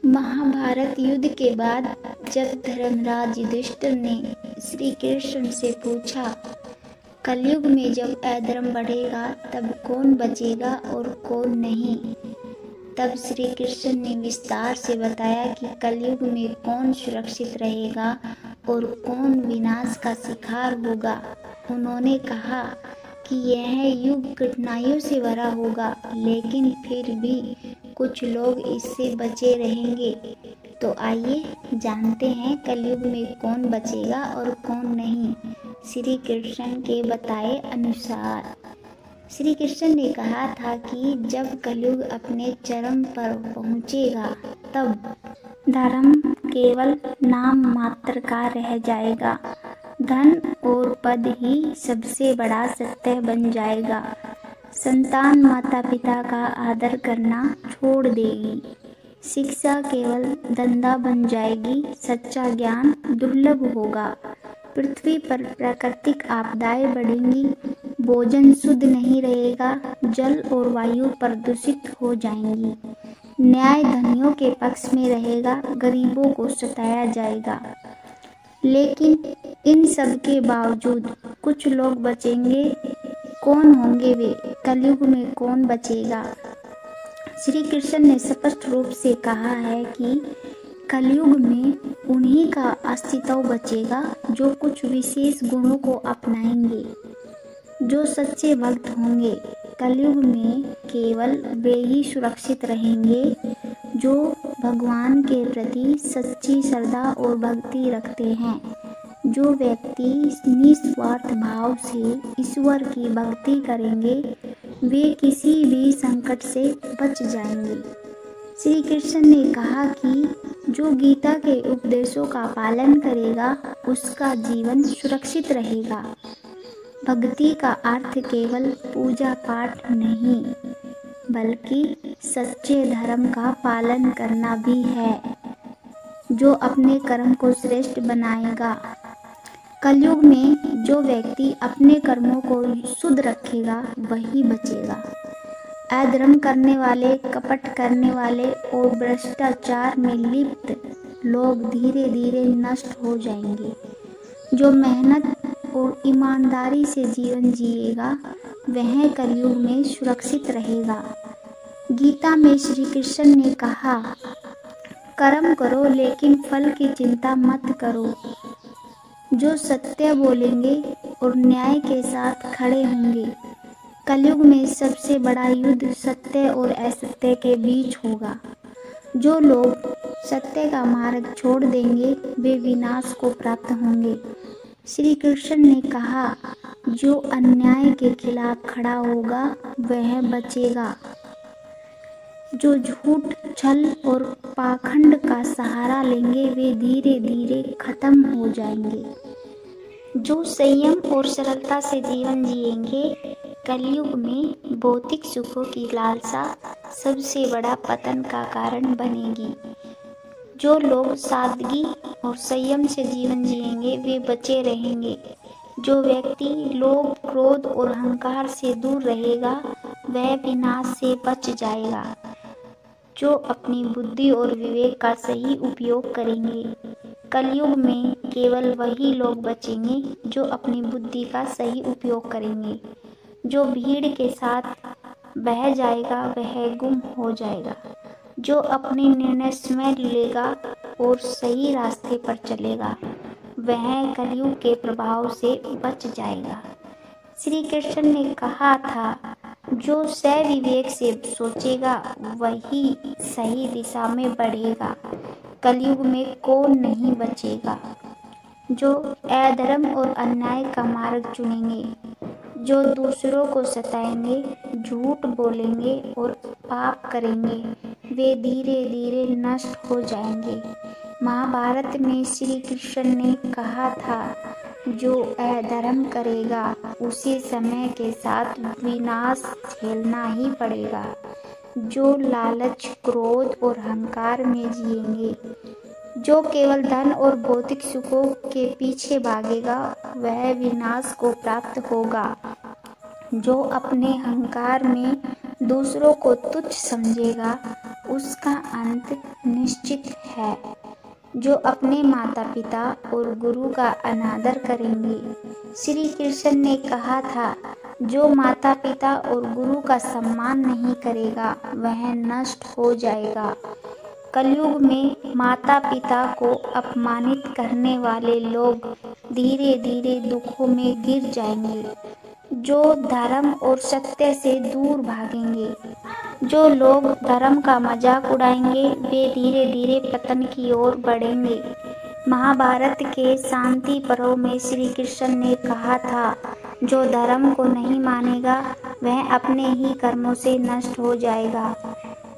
महाभारत युद्ध के बाद जब धर्मराज युधिष्ठिर ने श्री कृष्ण से पूछा, कलयुग में जब अधर्म बढ़ेगा तब कौन बचेगा और कौन नहीं, तब श्री कृष्ण ने विस्तार से बताया कि कलयुग में कौन सुरक्षित रहेगा और कौन विनाश का शिकार होगा। उन्होंने कहा कि यह युग कठिनाइयों से भरा होगा, लेकिन फिर भी कुछ लोग इससे बचे रहेंगे। तो आइए जानते हैं कलयुग में कौन बचेगा और कौन नहीं। श्री कृष्ण के बताए अनुसार श्री कृष्ण ने कहा था कि जब कलयुग अपने चरम पर पहुंचेगा तब धर्म केवल नाम मात्र का रह जाएगा। धन और पद ही सबसे बड़ा सत्य बन जाएगा। संतान माता पिता का आदर करना छोड़ देगी। शिक्षा केवल धंधा बन जाएगी। सच्चा ज्ञान दुर्लभ होगा। पृथ्वी पर प्राकृतिक आपदाएं बढ़ेंगी। भोजन शुद्ध नहीं रहेगा। जल और वायु प्रदूषित हो जाएंगी। न्याय धनियों के पक्ष में रहेगा। गरीबों को सताया जाएगा। लेकिन इन सब के बावजूद कुछ लोग बचेंगे। कौन होंगे वे? कलयुग में कौन बचेगा? श्री कृष्ण ने स्पष्ट रूप से कहा है कि कलयुग में उन्हीं का अस्तित्व बचेगा जो कुछ विशेष गुणों को अपनाएंगे, जो सच्चे भक्त होंगे। कलयुग में केवल वे ही सुरक्षित रहेंगे जो भगवान के प्रति सच्ची श्रद्धा और भक्ति रखते हैं। जो व्यक्ति निस्वार्थ भाव से ईश्वर की भक्ति करेंगे वे किसी भी संकट से बच जाएंगे। श्री कृष्ण ने कहा कि जो गीता के उपदेशों का पालन करेगा उसका जीवन सुरक्षित रहेगा। भक्ति का अर्थ केवल पूजा पाठ नहीं बल्कि सच्चे धर्म का पालन करना भी है, जो अपने कर्म को श्रेष्ठ बनाएगा। कलयुग में जो व्यक्ति अपने कर्मों को शुद्ध रखेगा वही बचेगा। अधर्म करने वाले, कपट करने वाले और भ्रष्टाचार में लिप्त लोग धीरे धीरे नष्ट हो जाएंगे। जो मेहनत और ईमानदारी से जीवन जिएगा वह कलयुग में सुरक्षित रहेगा। गीता में श्री कृष्ण ने कहा, कर्म करो लेकिन फल की चिंता मत करो। जो सत्य बोलेंगे और न्याय के साथ खड़े होंगे। कलयुग में सबसे बड़ा युद्ध सत्य और असत्य के बीच होगा। जो लोग सत्य का मार्ग छोड़ देंगे वे विनाश को प्राप्त होंगे। श्री कृष्ण ने कहा, जो अन्याय के खिलाफ खड़ा होगा वह बचेगा। जो झूठ, छल और पाखंड का सहारा लेंगे वे धीरे धीरे खत्म हो जाएंगे। जो संयम और सरलता से जीवन जिएंगे। कलयुग में भौतिक सुखों की लालसा सबसे बड़ा पतन का कारण बनेगी। जो लोग सादगी और संयम से जीवन जिएंगे वे बचे रहेंगे। जो व्यक्ति लोभ, क्रोध और अहंकार से दूर रहेगा वह विनाश से बच जाएगा। जो अपनी बुद्धि और विवेक का सही उपयोग करेंगे। कलयुग में केवल वही लोग बचेंगे जो अपनी बुद्धि का सही उपयोग करेंगे। जो भीड़ के साथ बह जाएगा वह गुम हो जाएगा। जो अपने निर्णय स्वयं लेगा और सही रास्ते पर चलेगा वह कलयुग के प्रभाव से बच जाएगा। श्री कृष्ण ने कहा था, जो सविवेक से सोचेगा वही सही दिशा में बढ़ेगा। कलयुग में कौन नहीं बचेगा? जो अधर्म और अन्याय का मार्ग चुनेंगे। जो दूसरों को सताएंगे, झूठ बोलेंगे और पाप करेंगे वे धीरे धीरे नष्ट हो जाएंगे। महाभारत में श्री कृष्ण ने कहा था, जो अधर्म करेगा उसे समय के साथ विनाश झेलना ही पड़ेगा। जो लालच, क्रोध और अहंकार में जिएंगे। जो केवल धन और भौतिक सुखों के पीछे भागेगा वह विनाश को प्राप्त होगा। जो अपने अहंकार में दूसरों को तुच्छ समझेगा उसका अंत निश्चित है। जो अपने माता पिता और गुरु का अनादर करेंगे, श्री कृष्ण ने कहा था, जो माता पिता और गुरु का सम्मान नहीं करेगा वह नष्ट हो जाएगा। कलयुग में माता पिता को अपमानित करने वाले लोग धीरे धीरे दुखों में गिर जाएंगे। जो धर्म और सत्य से दूर भागेंगे, जो लोग धर्म का मजाक उड़ाएंगे, वे धीरे धीरे पतन की ओर बढ़ेंगे। महाभारत के शांति पर्व में श्री कृष्ण ने कहा था, जो धर्म को नहीं मानेगा वह अपने ही कर्मों से नष्ट हो जाएगा।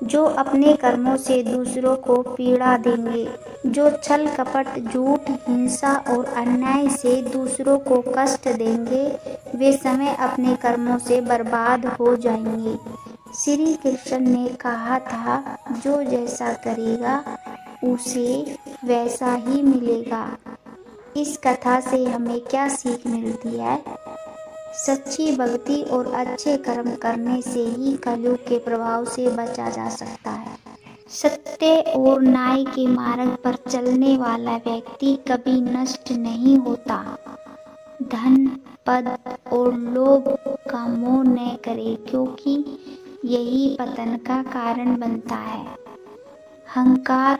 जो अपने कर्मों से दूसरों को पीड़ा देंगे, जो छल कपट झूठ हिंसा और अन्याय से दूसरों को कष्ट देंगे, वे समय अपने कर्मों से बर्बाद हो जाएंगे। श्री कृष्ण ने कहा था, जो जैसा करेगा उसे वैसा ही मिलेगा। इस कथा से हमें क्या सीख मिलती है? सच्ची भक्ति और अच्छे कर्म करने से ही कलयुग के प्रभाव से बचा जा सकता है। सत्य और न्याय के मार्ग पर चलने वाला व्यक्ति कभी नष्ट नहीं होता। धन, पद और लोभ का मोह न करे, क्योंकि यही पतन का कारण बनता है। अहंकार,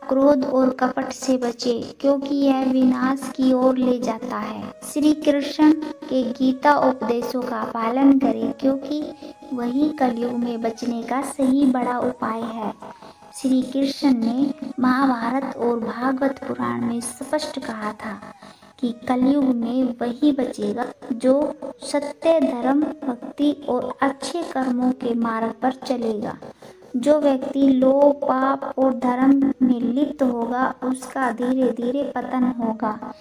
क्रोध और कपट से बचे, क्योंकि यह विनाश की ओर ले जाता है। श्री कृष्ण के गीता उपदेशों का पालन करें, क्योंकि वही कलयुग में बचने का सही बड़ा उपाय है। श्री कृष्ण ने महाभारत और भागवत पुराण में स्पष्ट कहा था कि कलयुग में वही बचेगा जो सत्य, धर्म, भक्ति और अच्छे कर्मों के मार्ग पर चलेगा। जो व्यक्ति लोभ, पाप और धर्म में लिप्त होगा, उसका धीरे धीरे पतन होगा।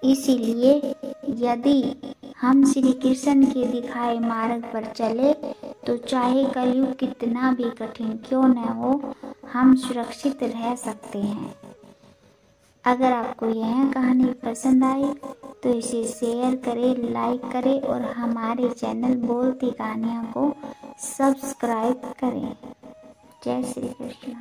इसीलिए यदि हम श्री कृष्ण के दिखाए मार्ग पर चले, तो चाहे कलयुग कितना भी कठिन क्यों न हो, हम सुरक्षित रह सकते हैं। अगर आपको यह कहानी पसंद आई तो इसे शेयर करें, लाइक करें और हमारे चैनल बोलती कहानियों को सब्सक्राइब करें। जय श्री कृष्ण।